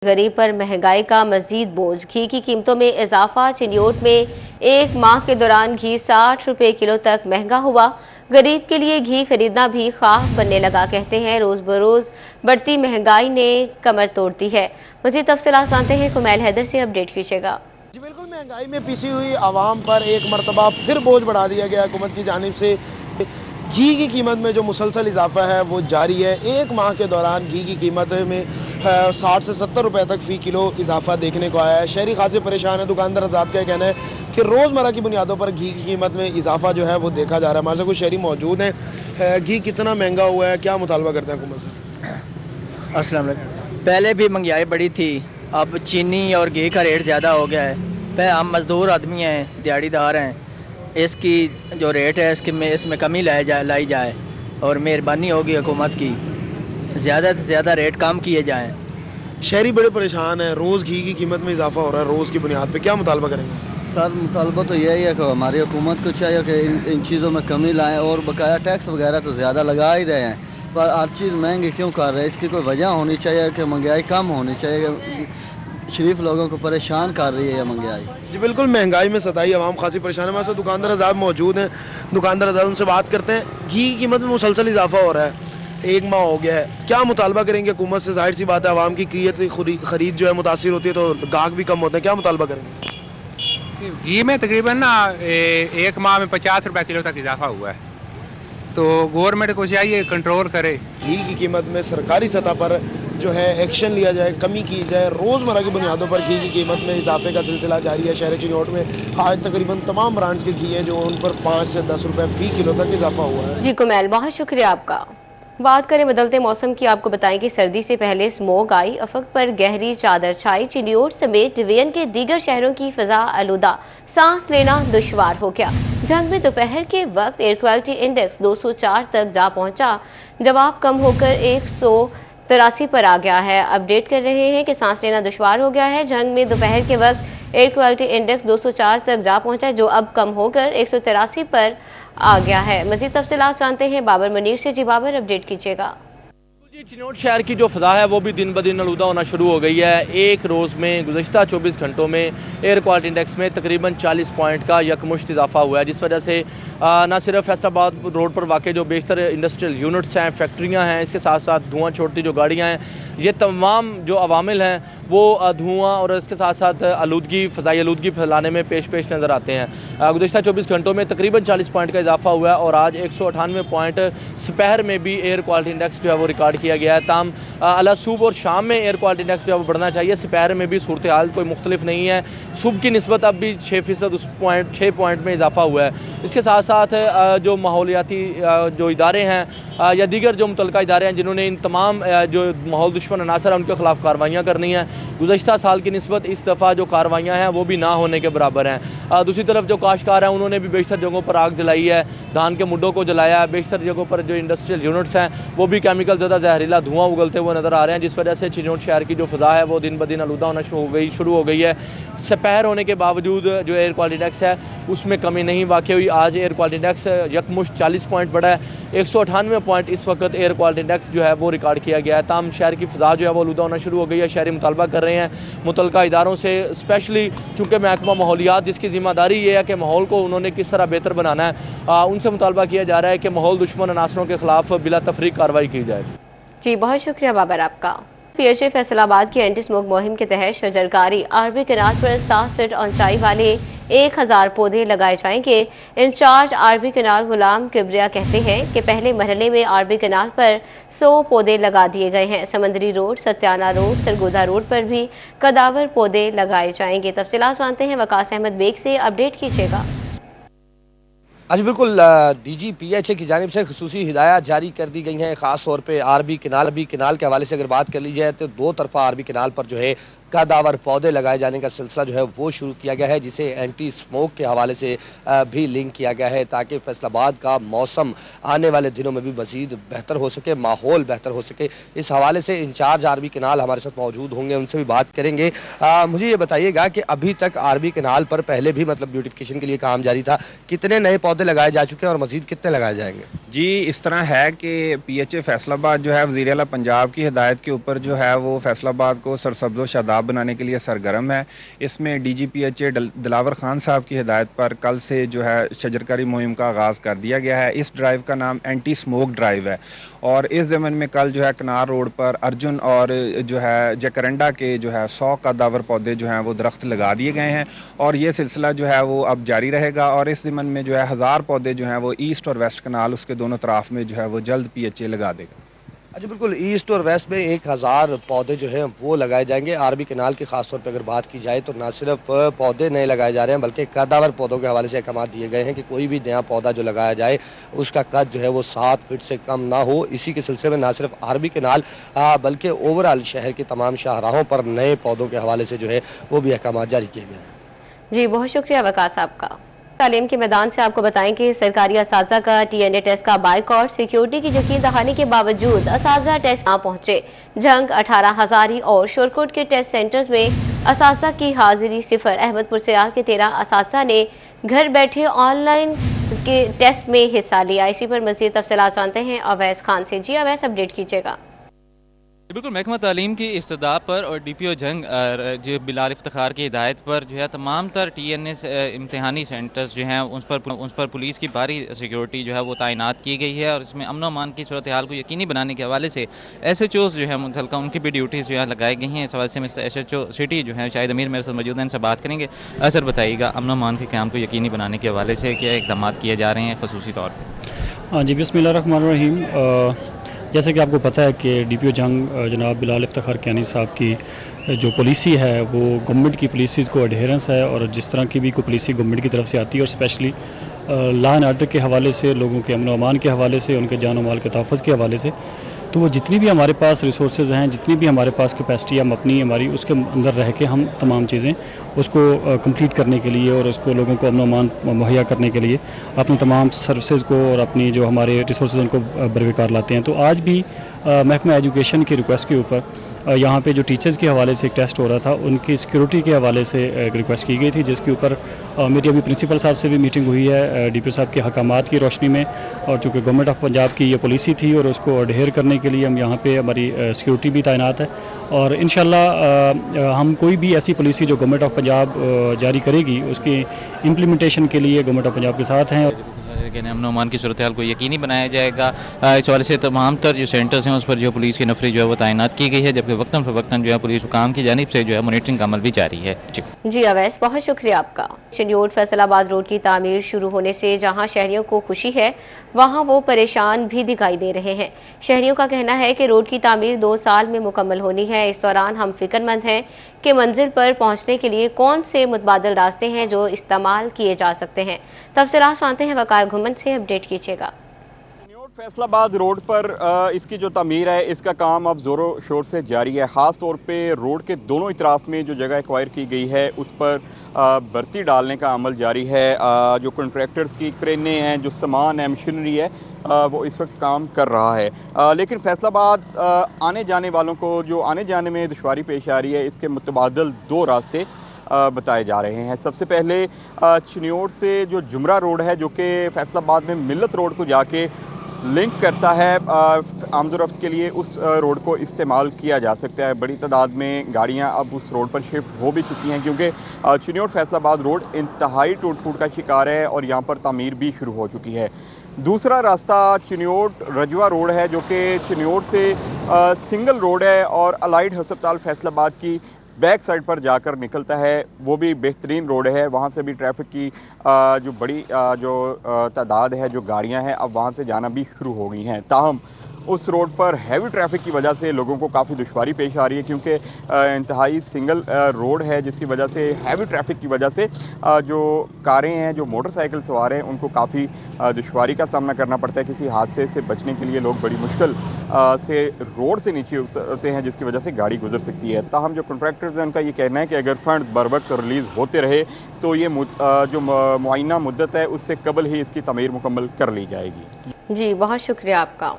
गरीब पर महंगाई का मजीद बोझ। घी की कीमतों में इजाफा। चिन्योट में एक माह के दौरान घी 60 रुपए किलो तक महंगा हुआ। गरीब के लिए घी खरीदना भी ख्वाब बनने लगा। कहते हैं रोज बरोज बढ़ती महंगाई ने कमर तोड़ दी है। मजीद तफसीलात जानते हैं कुमैल हैदर से, अपडेट कीजिएगा। जी बिल्कुल, महंगाई में पिसी हुई आवाम पर एक मरतबा फिर बोझ बढ़ा दिया गया हुकूमत की जानिब से। घी की कीमत में जो मुसलसल इजाफा है वो जारी है। एक माह के दौरान घी की कीमत में 60 से 70 रुपए तक फी किलो इजाफा देखने को आया है। शहरी खासे परेशान है। दुकानदार हज़रात का कहना है कि रोज़मर्रा की बुनियादों पर घी की कीमत में इजाफा जो है वो देखा जा रहा है। हमारे साथ कुछ शहरी मौजूद हैं। घी कितना महंगा हुआ है, क्या मुतालबा करते हैं हुकूमत से? अस्सलाम वालेकुम। पहले भी महंगाई बड़ी थी, अब चीनी और घी का रेट ज़्यादा हो गया है। हम मजदूर आदमी हैं, दिहाड़ीदार हैं, इसकी जो रेट है इसमें कमी लाई जाए और मेहरबानी होगी हुकूमत की, ज़्यादा से ज़्यादा रेट कम किए जाएं। शहरी बड़े परेशान हैं, रोज़ घी की कीमत में इजाफा हो रहा है रोज़ की बुनियाद पे, क्या मुतालबा करेंगे? सर मुतालबा तो यही है कि हमारी हुकूमत को चाहिए कि इन चीज़ों में कमी लाएं, और बकाया टैक्स वगैरह तो ज़्यादा लगा ही रहे हैं, पर हर चीज़ महंगी क्यों कर रहे हैं? इसकी कोई वजह होनी चाहिए कि महंगाई कम होनी चाहिए। शरीफ लोगों को परेशान कर रही है ये महंगाई। जी बिल्कुल, महंगाई में सताई आवाम खासी परेशान है। हमारे साथ दुकानदार हज़रात मौजूद हैं। दुकानदार हज़रात उनसे बात करते हैं। घी की कीमत में मुसलसल इजाफा हो रहा है, एक माह हो गया है, क्या मुतालबा करेंगे हुकूमत से? जाहिर सी बात है आवाम की खरीद जो है मुतासिर होती है तो गाहक भी कम होते हैं, क्या मुतालबा करेंगे? घी में तकरीबन ना एक माह में 50 रुपए किलो तक इजाफा हुआ है, तो गवर्नमेंट को चाहिए कंट्रोल करे। घी की कीमत में सरकारी सतह पर जो है एक्शन लिया जाए, कमी की जाए। रोज़मर्रा की बुनियादों पर घी की कीमत में इजाफे का सिलसिला जारी है। शहर चिन्योट में आज तकरीबन तमाम ब्रांड्स के घी हैं जो उन पर 5 से 10 रुपए फी किलो तक इजाफा हुआ है। जी कुमैल, बहुत शुक्रिया आपका। बात करें बदलते मौसम की, आपको बताएं कि सर्दी से पहले स्मोग आई, अफक पर गहरी चादर छाई। चिन्योट समेत डिवीजन के दीगर शहरों की फिजा आलूदा, सांस लेना दुश्वार हो गया। जंग में दोपहर के वक्त एयर क्वालिटी इंडेक्स 204 तक जा पहुंचा, जवाब कम होकर 183 पर आ गया है। अपडेट कर रहे हैं कि सांस लेना दुश्वार हो गया है। जंग में दोपहर के वक्त एयर क्वालिटी इंडेक्स 204 तक जा पहुंचा, जो अब कम होकर 183 पर आ गया है। मजीद तफसीलात जानते हैं बाबर मनीर से। जी बाबर, अपडेट कीजिएगा। चिन्योट शहर की जो फ़ज़ा है वो भी दिन ब दिन आलूदा होना शुरू हो गई है। एक रोज़ में गुज़श्ता 24 घंटों में एयर क्वालिटी इंडेक्स में तकरीबन 40 पॉइंट का यकमुश्त इजाफा हुआ है, जिस वजह से न सिर्फ फैसलाबाद रोड पर वाक़ जो बेशतर इंडस्ट्रियल यूनिट्स हैं, फैक्ट्रियाँ हैं, इसके साथ साथ धुआं छोड़ती जो गाड़ियाँ हैं, ये तमाम जो अवामिल हैं वो धुआं और इसके साथ साथ आलूदगी, फ़ज़ाई आलूदगी फैलाने में पेश नज़र आते हैं। गुज़श्ता 24 घंटों में तकरीबन 40 पॉइंट का इजाफा हुआ है और आज 198 पॉइंट दोपहर में भी एयर क्वालिटी इंडेक्स जो है वो रिकॉर्ड किया गया है। ताम अला सुबह और शाम में एयर क्वालिटी इंडेक्स जो है वो बढ़ना चाहिए, दोपहर में भी सूरत हाल कोई मुख्तलिफ नहीं है। सुबह की निस्बत अब भी 6% उस 6 पॉइंट में इजाफा हुआ है। इसके साथ साथ जो माहौलियाती जो इदारे हैं या दीगर जो मुतल्लिका इदारे हैं जिन्होंने इन तमाम जो माहौल दुश्मन अनासर हैं उनके खिलाफ कार्रवाइयाँ करनी हैं, गुज़श्ता साल की निस्बत इस दफ़ा जो कार्रवाइयाँ हैं वो भी ना होने के बराबर हैं। दूसरी तरफ जो काश्तकार हैं उन्होंने भी बेशतर जगहों पर आग जलाई है, धान के मुड्डों को जलाया है। बेशतर जगहों पर जो इंडस्ट्रियल यूनिट्स हैं वो भी केमिकल ज़्यादा जहरीला धुआं उगलते हुए नज़र आ रहे हैं, जिस वजह से चिन्योट शहर की जो फ़ज़ा है वो दिन ब दिन आलूदा होना शुरू हो गई है। दोपहर होने के बावजूद जो एयर क्वालिटी इंडेक्स है उसमें कमी नहीं वाक़ हुई। आज एयर क्वालिटी इंडेक्स यकमुश्त 40 पॉइंट बढ़ा है, 198 पॉइंट इस वक्त एयर क्वालिटी इंडेक्स जो है वो रिकॉर्ड किया गया है। ताम शहर की फ़ज़ा जो है वो आलूदा होना शुरू हो गई है। शहरी मुतालबा कर रहे हैं मुतल्लिका इदारों से, स्पेशली चूँकि महकमा माहौलियात जिसकी ज़िम्मेदारी ये है कि माहौल को उन्होंने किस तरह बेहतर बनाना है, उनसे मुतालबा किया जा रहा है कि माहौल दुश्मन अनासरों के खिलाफ बिला तफरीक कार्रवाई की जाए। जी बहुत शुक्रिया बाबर आपका। पीएचए फैसलाबाद की एंटी स्मोक मुहिम के तहत शजरकारी आरबी कैनाल पर 7 फीट ऊंचाई वाले 1000 पौधे लगाए जाएंगे। इंचार्ज आरबी कैनाल गुलाम किबरिया कहते हैं कि पहले मरहले में आरबी कैनाल पर 100 पौधे लगा दिए गए हैं। समंदरी रोड, सत्याना रोड, सरगोदा रोड पर भी कदावर पौधे लगाए जाएंगे। तफसीलात जानते हैं वकास अहमद बेग से, अपडेट कीजिएगा। आज बिल्कुल DGPHA की जानिब से खुसूसी हिदायत जारी कर दी गई हैं, ख़ास तौर पे आरबी कैनाल के हवाले से अगर बात कर ली जाए तो 2 तरफा आरबी कैनाल पर जो है कदावर पौधे लगाए जाने का सिलसिला जो है वो शुरू किया गया है, जिसे एंटी स्मोक के हवाले से भी लिंक किया गया है, ताकि फैसलाबाद का मौसम आने वाले दिनों में भी मजीद बेहतर हो सके, माहौल बेहतर हो सके। इस हवाले से इंचार्ज आरबी कैनाल हमारे साथ मौजूद होंगे, उनसे भी बात करेंगे। मुझे ये बताइएगा कि अभी तक आरबी कैनाल पर पहले भी मतलब ब्यूटिफिकेशन के लिए काम जारी था, कितने नए पौधे लगाए जा चुके हैं और मजीद कितने लगाए जाएंगे? जी, इस तरह है कि पीएचए फैसलाबाद जो है वज़ीर आला पंजाब की हिदायत के ऊपर जो है वो फैसलाबाद को सरसब्ज़ व शादाब बनाने के लिए सरगर्म है। इसमें डीजीपीएचए दिलावर खान साहब की हिदायत पर कल से जो है शजरकारी मुहिम का आगाज़ कर दिया गया है। इस ड्राइव का नाम एंटी स्मोक ड्राइव है और इस ज़मन में कल जो है कनार रोड पर अर्जुन और जो है जकरंडा के जो है 100 कदावर पौधे जो हैं वो दरख्त लगा दिए गए हैं और ये सिलसिला जो है वो अब जारी रहेगा और इस ज़मन में जो है 1000 पौधे जो हैं वो ईस्ट और वेस्ट कनाल उसके दोनों तरफ में जो है वो जल्द पीएचए लगा देगा। अच्छा, बिल्कुल ईस्ट और वेस्ट में 1000 पौधे जो हैं वो लगाए जाएंगे। आरबी कैनाल की खासतौर पर अगर बात की जाए तो ना सिर्फ पौधे नए लगाए जा रहे हैं बल्कि कदावर पौधों के हवाले से अहकाम दिए गए हैं कि कोई भी नया पौधा जो लगाया जाए उसका कद जो है वो 7 फीट से कम ना हो। इसी के सिलसिले में ना सिर्फ आरबी कैनाल बल्कि ओवरऑल शहर की तमाम शाहराहों पर नए पौधों के हवाले से जो है वो भी अहकाम जारी किए गए हैं। जी, बहुत शुक्रिया वकास साहब का। तालीम के मैदान से आपको बताएं कि सरकारी असातिज़ा का टीएनए टेस्ट का बाइकआउट, सिक्योरिटी की यकीन दहानी के बावजूद असातिज़ा टेस्ट ना पहुंचे। जंग, 18 हजारी और शोरकोट के टेस्ट सेंटर्स में असातिज़ा की हाजिरी 0। अहमदपुर से आके 13 असातिज़ा ने घर बैठे ऑनलाइन के टेस्ट में हिस्सा लिया। इसी पर मज़ीद तफसीलात जानते हैं अवैस खान से। जी अवैस, अपडेट कीजिएगा। बिल्कुल, महकमा तालीम की इस्तदा पर और डीपीओ जंग जो बिलाल इफ्तिखार की हिदायत पर जो है तमाम तर टीएनएस इम्तिहानी सेंटर्स जो हैं उस पर पुलिस की भारी सिक्योरिटी जो है वो तैनात की गई है और इसमें अमन अमान की सूरत हाल को यकीनी बनाने के हवाले से SHOs जो है मुतलका उनकी भी ड्यूटीज़ जो है लगाई गई हैं। इस हवाले से मिस्टर SHO सिटी जो है शाहिद अमीर मेरे साथ मौजूद हैं, इनसे बात करेंगे। सर बताइएगा, अमन अमान के क़याम को यकीनी बनाने के हवाले से क्या इक़दाम किए जा रहे हैं खसूसी तौर पर? हाँ जी, बिस्मिल्लाहिर्रहमानिर्रहीम। जैसे कि आपको पता है कि डीपीओ जंग जनाब बिलाल इफ्तिखार कियानी साहब की जो पॉलिसी है वो गवर्नमेंट की पॉलिसीज़ को एडहेरेंस है और जिस तरह की भी कोई पॉलिसी गवर्नमेंट की तरफ से आती है और स्पेशली लॉ एंड ऑर्डर के हवाले से, लोगों के अमन व अमान के हवाले से, उनके जान व माल के तहफ़्फ़ुज़ के हवाले से, तो वो जितनी भी हमारे पास रिसोर्सेज हैं, जितनी भी हमारे पास कैपेसिटी हम अपनी हमारी उसके अंदर रह के हम तमाम चीज़ें उसको कंप्लीट करने के लिए और उसको लोगों को अमन अमान मुहैया करने के लिए अपनी तमाम सर्विसेज को और अपनी जो हमारे रिसोर्सेज उनको बरवकार लाते हैं। तो आज भी महकमा एजुकेशन की रिक्वेस्ट के ऊपर यहाँ पे जो टीचर्स के हवाले से एक टेस्ट हो रहा था, उनकी सिक्योरिटी के हवाले से एक रिक्वेस्ट की गई थी, जिसके ऊपर मेरी अभी प्रिंसिपल साहब से भी मीटिंग हुई है डीपीओ साहब के हकामात की रोशनी में। और चूँकि गवर्नमेंट ऑफ पंजाब की ये पॉलिसी थी और उसको अडहेर करने के लिए हम यहाँ पे हमारी सिक्योरिटी भी तैनात है और इंशाल्लाह हम कोई भी ऐसी पॉलिसी जो गवर्नमेंट ऑफ पंजाब जारी करेगी उसकी इम्प्लीमेंटेशन के लिए गवर्नमेंट ऑफ पंजाब के साथ हैं। अमन अमान की सूरत हाल को यकीनी बनाया जाएगा। इस हवाले से तमाम तर जो सेंटर्स हैं उस पर जो पुलिस की नफरी जो है वो तैनात की गई है, जबकि वक्तन फवक्तन जो है पुलिस हुकाम की जानिब से जो है मॉनिटरिंग का अमल भी जारी है। जी अवैस, बहुत शुक्रिया आपका। चिन्योट फैसलाबाद रोड की तामीर शुरू होने से जहां शहरियों को खुशी है वहां वो परेशान भी दिखाई दे रहे हैं। शहरियों का कहना है कि रोड की तामीर 2 साल में मुकम्मल होनी है। इस दौरान हम फिक्रमंद हैं कि मंजिल पर पहुंचने के लिए कौन से मुतबादिल रास्ते हैं जो इस्तेमाल किए जा सकते हैं। तफसीलात जानते हैं वकार घुमन से, अपडेट कीजिएगा। फैसलाबाद रोड पर इसकी जो तामीर है इसका काम अब जोरों शोर से जारी है। ख़ास तौर पे रोड के दोनों इतराफ में जो जगह एक्वायर की गई है उस पर बर्ती डालने का अमल जारी है। जो कॉन्ट्रैक्टर्स की क्रेनें हैं, जो सामान है, मशीनरी है, वो इस वक्त काम कर रहा है। लेकिन फैसलाबाद आने जाने वालों को जो आने जाने में दुश्वारी पेश आ रही है, इसके मुतबादिल 2 रास्ते बताए जा रहे हैं। सबसे पहले चिन्योट से जो जुमरा रोड है जो कि फैसलाबाद में मिल्लत रोड को जाके लिंक करता है, आमदोरफ्त के लिए उस रोड को इस्तेमाल किया जा सकता है। बड़ी तादाद में गाड़ियां अब उस रोड पर शिफ्ट हो भी चुकी हैं क्योंकि चिन्योट फैसलाबाद रोड इंतहाई टूट फूट का शिकार है और यहां पर तामीर भी शुरू हो चुकी है। दूसरा रास्ता चिन्योट रजवा रोड है जो कि चिन्योट से सिंगल रोड है और अलाइड हस्पताल फैसलाबाद की बैक साइड पर जाकर निकलता है। वो भी बेहतरीन रोड है, वहाँ से भी ट्रैफिक की जो बड़ी तादाद है, जो गाड़ियाँ हैं, अब वहाँ से जाना भी शुरू हो गई हैं। ताहम उस रोड पर हैवी ट्रैफिक की वजह से लोगों को काफ़ी दुश्वारी पेश आ रही है, क्योंकि इंतहाई सिंगल रोड है, जिसकी वजह से हैवी ट्रैफिक की वजह से जो कारें हैं, जो मोटरसाइकिल सवार हैं, उनको काफ़ी दुश्वारी का सामना करना पड़ता है। किसी हादसे से बचने के लिए लोग बड़ी मुश्किल से रोड से नीचे उतरते हैं, जिसकी वजह से गाड़ी गुजर सकती है। ताहम जो कॉन्ट्रैक्टर्स हैं उनका ये कहना है कि अगर फंड्स बर वक्त रिलीज़ होते रहे तो ये जो मुआयना मुद्दत है उससे कबल ही इसकी तमीर मुकम्मल कर ली जाएगी। जी, बहुत शुक्रिया आपका।